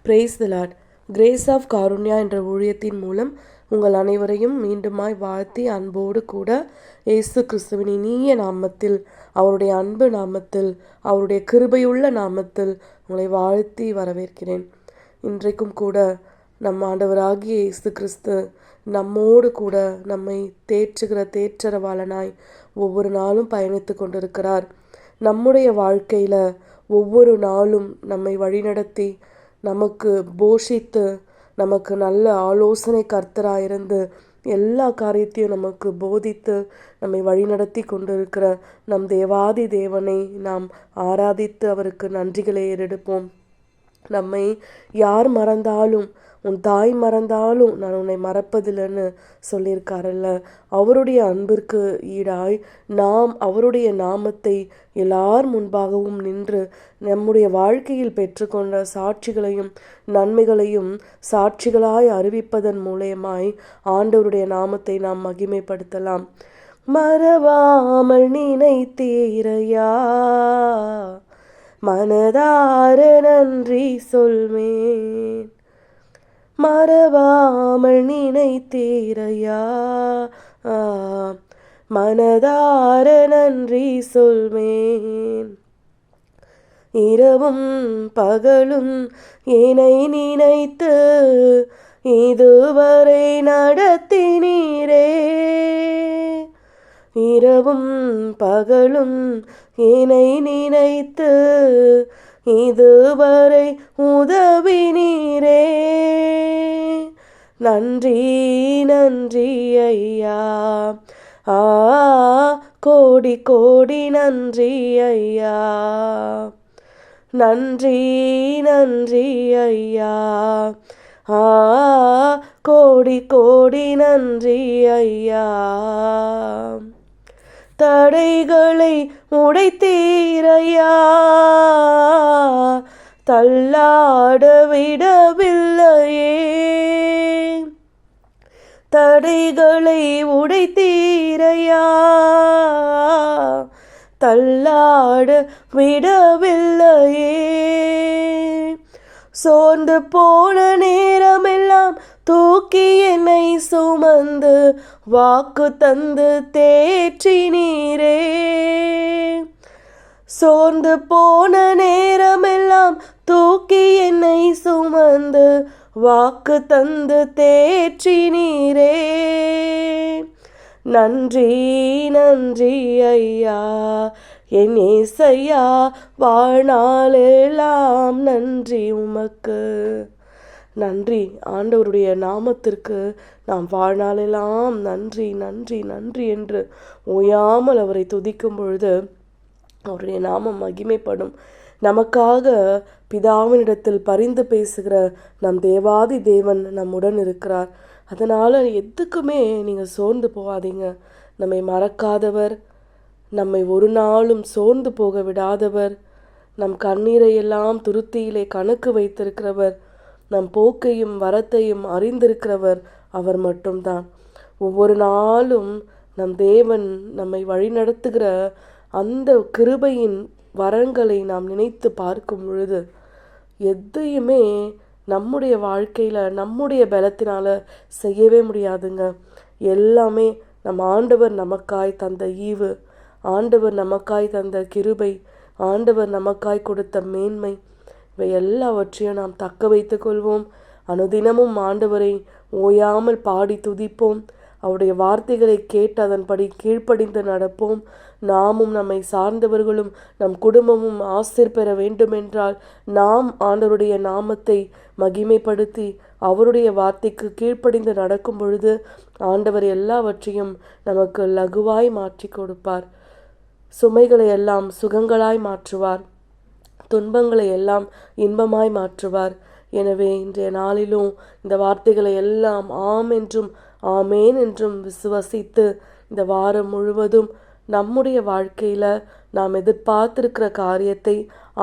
Price the Lord. Grace of Karunya என்ற ஊழியத்தின் மூலம் உங்கள் அனைவரையும் மீண்டுமாய் வாழ்த்தி அன்போடு கூட இயேசு கிறிஸ்துவின் இனிய நாமத்தில், அவருடைய அன்பு நாமத்தில், அவருடைய கிருபையுள்ள நாமத்தில் உங்களை வாழ்த்தி வரவேற்கிறேன். இன்றைக்கும் கூட நம் ஆண்டவராகிய இயேசு கிறிஸ்து நம்மோடு கூட நம்மை தேற்றுகிற தேற்றரவாளனாய் ஒவ்வொரு நாளும் பயணித்து கொண்டிருக்கிறார். நம்முடைய வாழ்க்கையில் ஒவ்வொரு நாளும் நம்மை வழிநடத்தி நமக்கு போஷித்து நமக்கு நல்ல ஆலோசனை கர்த்தராயிருந்து எல்லா காரியத்தையும் நமக்கு போதித்து நம்மை வழிநடத்தி கொண்டிருக்கிற நம் தேவாதி தேவனை நாம் ஆராதித்து அவருக்கு நன்றிகளை ஏறெடுப்போம். நம்மை யார் மறந்தாலும், உன் தாய் மறந்தாலும் நான் உன்னை மறப்பதில்லைன்னு சொல்லியிருக்காரல்ல. அவருடைய அன்பிற்கு ஈடாய் நாம் அவருடைய நாமத்தை எல்லார் முன்பாகவும் நின்று நம்முடைய வாழ்க்கையில் பெற்றுக்கொண்ட சாட்சிகளையும் நன்மைகளையும் சாட்சிகளாய் அறிவிப்பதன் மூலமாய் ஆண்டவருடைய நாமத்தை நாம் மகிமைப்படுத்தலாம். மறவாமல் நினைத்தீரையா, மனதார நன்றி சொல்வேன். மறவாமல் நினைத்தீரையா, மனதார நன்றி சொல்வேன். இரவும் பகலும் என்னை நினைத்து இதுவரை நடத்தினீரே. இரவும் பகலும் என்னை நினைத்து இதுவரை உதவினீரே. நன்றி நன்றி ஐயா, கோடி கோடி நன்றி ஐயா. நன்றி நன்றி ஐயா, கோடி கோடி நன்றி ஐயா. தடைகளை உடைத்தீரையா, தள்ளாட விடவில்லையே. தடைகளை உடைத்தீரையா, தள்ளாட விடவில்லையே. சோர்ந்து போன நேரமெல்லாம் தூக்கி என்னை சுமந்து வாக்கு தந்து தேற்றினீரே. சோர்ந்து போன நேரமெல்லாம் தூக்கி என்னை சுமந்து வாக்கு தந்து தேற்றினீரே. நன்றி நன்றி ஐயா, என் ஏசையா, வாழ்நாளெல்லாம் நன்றி உமக்கு. நன்றி ஆண்டவருடைய நாமத்திற்கு நாம் வாழ்நாளெல்லாம் நன்றி நன்றி நன்றி என்று ஓயாமல் அவரை துதிக்கும் பொழுது அவருடைய நாமம் மகிமைப்படும். நமக்காக பிதாவினிடத்தில் பரிந்து பேசுகிற நம் தேவாதி தேவன் நம்முடன் இருக்கிறார். அதனால் எதுக்குமே நீங்கள் சோர்ந்து போகாதீங்க. நம்மை மறக்காதவர், நம்மை ஒரு நாளும் சோர்ந்து போக விடாதவர், நம் கண்ணீரை எல்லாம் துருத்தியிலே கணக்கு வைத்திருக்கிறவர், நம் போக்கையும் வரத்தையும் அறிந்திருக்கிறவர் அவர் மட்டும்தான். ஒவ்வொரு நாளும் நம் தேவன் நம்மை வழிநடத்துகிற அந்த கிருபையின் வரங்களை நாம் நினைத்து பார்க்கும் பொழுது எதையுமே நம்முடைய வாழ்க்கையில் நம்முடைய பலத்தினால் செய்யவே முடியாதுங்க. எல்லாமே நம் ஆண்டவர் நமக்காய் தந்த ஈவு, ஆண்டவர் நமக்காய் தந்த கிருபை, ஆண்டவர் நமக்காய் கொடுத்த மேன்மை, இவை எல்லாவற்றையும் நாம் தக்க வைத்து கொள்வோம். அனுதினமும் ஆண்டவரை ஓயாமல் பாடி துதிப்போம். அவருடைய வார்த்தைகளை கேட்டு அதன்படி கீழ்ப்படிந்து நடப்போம். நாமும் நம்மை சார்ந்தவர்களும் நம் குடும்பமும் ஆசீர் பெற வேண்டுமென்றால் நாம் ஆண்டவருடைய நாமத்தை மகிமைப்படுத்தி அவருடைய வார்த்தைக்கு கீழ்ப்படிந்து நடக்கும் பொழுது ஆண்டவர் எல்லாவற்றையும் நமக்கு லகுவாய் மாற்றி கொடுப்பார். சுமைகளை எல்லாம் சுகங்களாய் மாற்றுவார், துன்பங்களை எல்லாம் இன்பமாய் மாற்றுவார். எனவே இன்றைய நாளிலும் இந்த வார்த்தைகளை எல்லாம் ஆம் என்றும் ஆமேன் என்றும் விசுவசித்து இந்த வாரம் முழுவதும் நம்முடைய வாழ்க்கையில் நாம் எதிர்பார்த்திருக்கிற காரியத்தை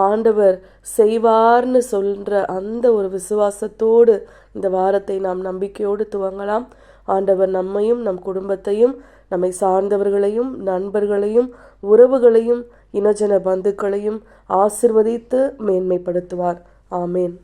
ஆண்டவர் செய்வார்னு சொல்கிற அந்த ஒரு விசுவாசத்தோடு இந்த வாரத்தை நாம் நம்பிக்கையோடு துவங்கலாம். ஆண்டவர் நம்மையும் நம் குடும்பத்தையும் நம்மை சார்ந்தவர்களையும் நண்பர்களையும் உறவுகளையும் இனஜன பந்துக்களையும் ஆசிர்வதித்து மேன்மைப்படுத்துவார். ஆமேன்.